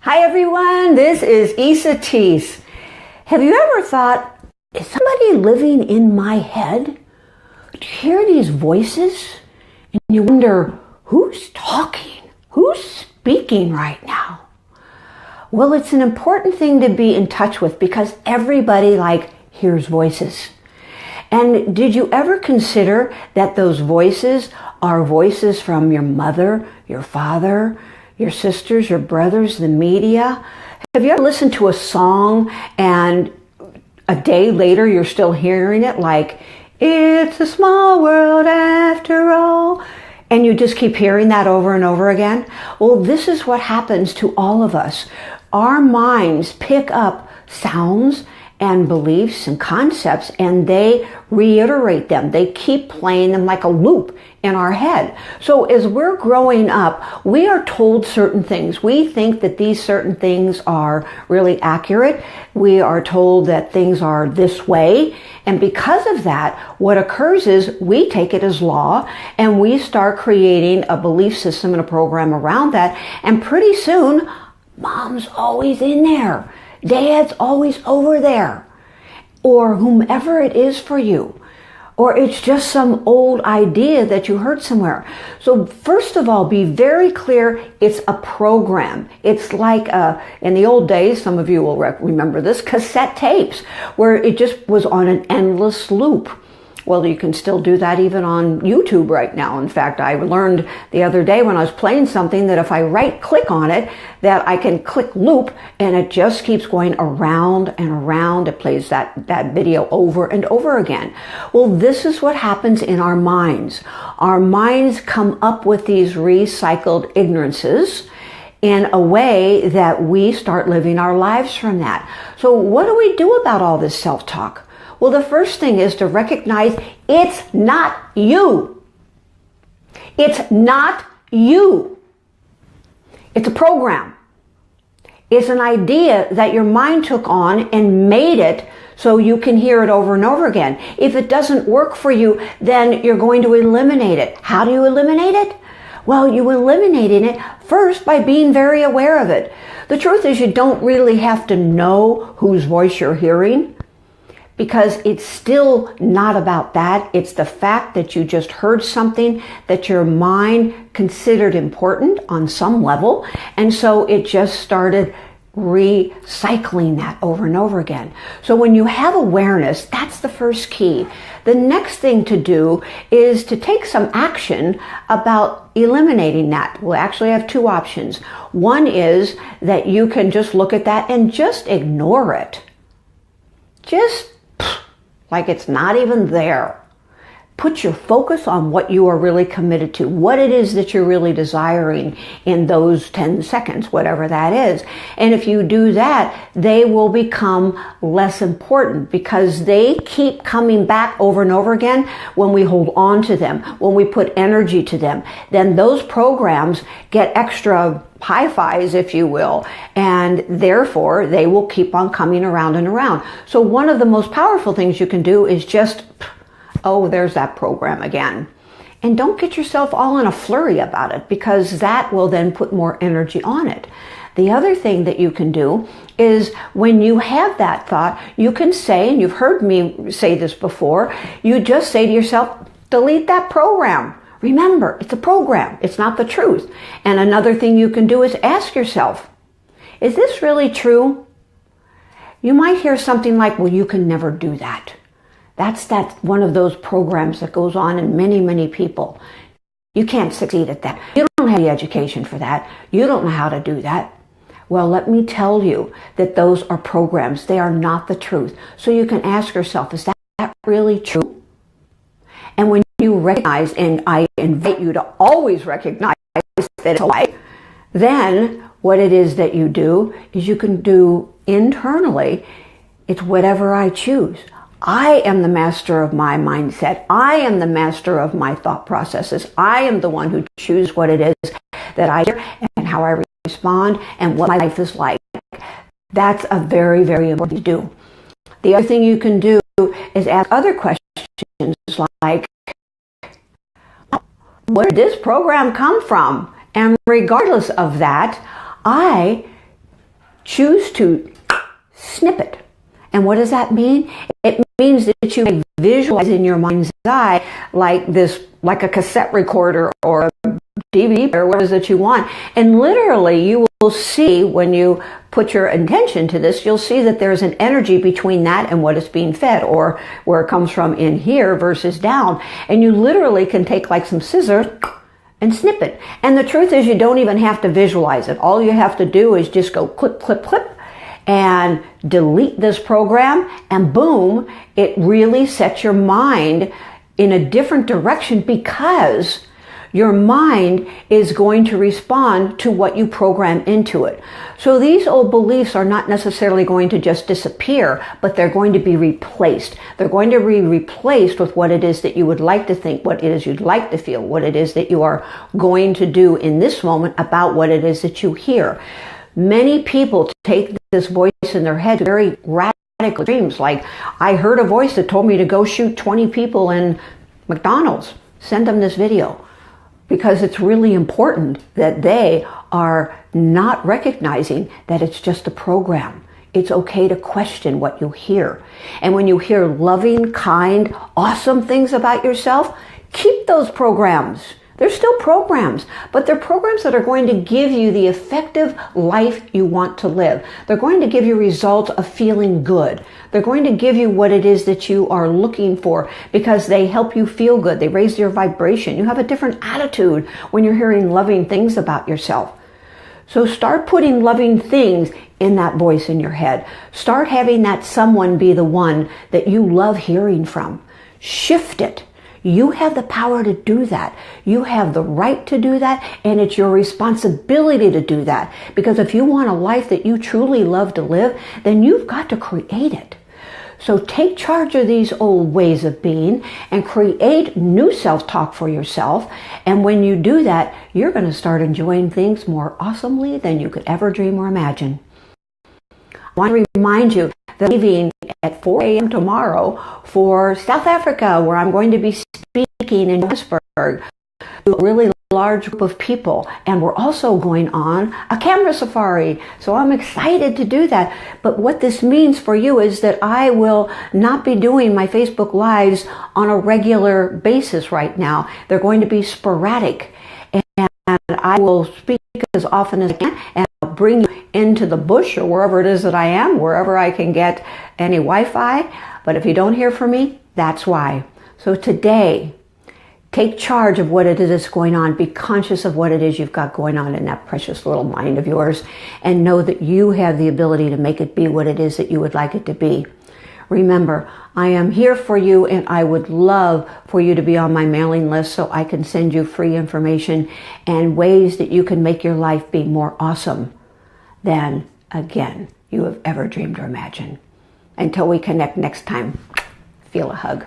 Hi everyone, this is Esateys. Have you ever thought, is somebody living in my head? Do you hear these voices? And you wonder, who's talking? Who's speaking right now? Well, it's an important thing to be in touch with because everybody hears voices. And did you ever consider that those voices are voices from your mother, your father, your sisters, your brothers, the media? Have you ever listened to a song and a day later you're still hearing it like, it's a small world after all? And you just keep hearing that over and over again? Well, this is what happens to all of us. Our minds pick up sounds and beliefs and concepts, and they reiterate them. They keep playing them like a loop in our head. So as we're growing up, we are told certain things. We think that these certain things are really accurate. We are told that things are this way. And because of that, what occurs is we take it as law and we start creating a belief system and a program around that. And pretty soon, mom's always in there. Dad's always over there, or whomever it is for you, or it's just some old idea that you heard somewhere. So first of all, be very clear, it's a program. It's like, in the old days, some of you will remember this, cassette tapes, where it just was on an endless loop. Well, you can still do that even on YouTube right now. In fact, I learned the other day when I was playing something that if I right-click on it, that I can click loop and it just keeps going around and around. It plays that video over and over again. Well, this is what happens in our minds. Our minds come up with these recycled ignorances in a way that we start living our lives from that. So what do we do about all this self-talk? Well, the first thing is to recognize it's not you. It's not you. It's a program. It's an idea that your mind took on and made it so you can hear it over and over again. If it doesn't work for you, then you're going to eliminate it. How do you eliminate it? Well, you eliminate it first by being very aware of it. The truth is you don't really have to know whose voice you're hearing, because it's still not about that. It's the fact that you just heard something that your mind considered important on some level. And so it just started recycling that over and over again. So when you have awareness, that's the first key. The next thing to do is to take some action about eliminating that. We'll actually have two options. One is that you can just look at that and just ignore it. Just like it's not even there. Put your focus on what you are really committed to, what it is that you're really desiring in those 10 seconds, whatever that is. And if you do that, they will become less important because they keep coming back over and over again when we hold on to them, when we put energy to them. Then those programs get extra high-fives, if you will, and therefore they will keep on coming around and around. So one of the most powerful things you can do is just, oh, there's that program again. And don't get yourself all in a flurry about it because that will then put more energy on it. The other thing that you can do is when you have that thought, you can say, and you've heard me say this before, you just say to yourself, delete that program. Remember, it's a program. It's not the truth. And another thing you can do is ask yourself, is this really true? You might hear something like, well, you can never do that. That's one of those programs that goes on in many, many people. You can't succeed at that. You don't have the education for that. You don't know how to do that. Well, let me tell you that those are programs. They are not the truth. So you can ask yourself, is that really true? And when you recognize, and I invite you to always recognize that it's a lie, then what it is that you do is you can do internally, it's whatever I choose. I am the master of my mindset. I am the master of my thought processes. I am the one who chooses what it is that I hear and how I respond and what my life is like. That's a very, very important thing to do. The other thing you can do is ask other questions like, where did this program come from? And regardless of that, I choose to snip it. And what does that mean? It means that you visualize in your mind's eye like a cassette recorder or a DVD or whatever it is that you want. And literally you will see, when you put your intention to this, you'll see that there's an energy between that and what is being fed, or where it comes from in here versus down. And you literally can take like some scissors and snip it. And the truth is, you don't even have to visualize it. All you have to do is just go clip, clip, clip, and delete this program, and boom, it really sets your mind in a different direction, because your mind is going to respond to what you program into it. So these old beliefs are not necessarily going to just disappear, but they're going to be replaced. They're going to be replaced with what it is that you would like to think, what it is you'd like to feel, what it is that you are going to do in this moment about what it is that you hear. Many people take this voice in their head very radical dreams, like, I heard a voice that told me to go shoot 20 people in McDonald's. Send them this video. Because it's really important that they are not recognizing that it's just a program. It's okay to question what you hear. And when you hear loving, kind, awesome things about yourself, keep those programs. They're still programs, but they're programs that are going to give you the effective life you want to live. They're going to give you results of feeling good. They're going to give you what it is that you are looking for, because they help you feel good. They raise your vibration. You have a different attitude when you're hearing loving things about yourself. So start putting loving things in that voice in your head. Start having that someone be the one that you love hearing from. Shift it. You have the power to do that. You have the right to do that, and it's your responsibility to do that. Because if you want a life that you truly love to live, then you've got to create it. So take charge of these old ways of being and create new self-talk for yourself. And when you do that, you're going to start enjoying things more awesomely than you could ever dream or imagine. I want to remind you that I'm leaving at 4 a.m. tomorrow for South Africa, where I'm going to be speaking in Johannesburg to a really large group of people. And we're also going on a camera safari. So I'm excited to do that. But what this means for you is that I will not be doing my Facebook Lives on a regular basis right now. They're going to be sporadic. And I will speak as often as I can, and I'll bring you into the bush or wherever it is that I am, wherever I can get any Wi-Fi. But if you don't hear from me, that's why. So today, take charge of what it is that's going on. Be conscious of what it is you've got going on in that precious little mind of yours, and know that you have the ability to make it be what it is that you would like it to be. Remember, I am here for you, and I would love for you to be on my mailing list so I can send you free information and ways that you can make your life be more awesome than, again, you have ever dreamed or imagined. Until we connect next time, feel a hug.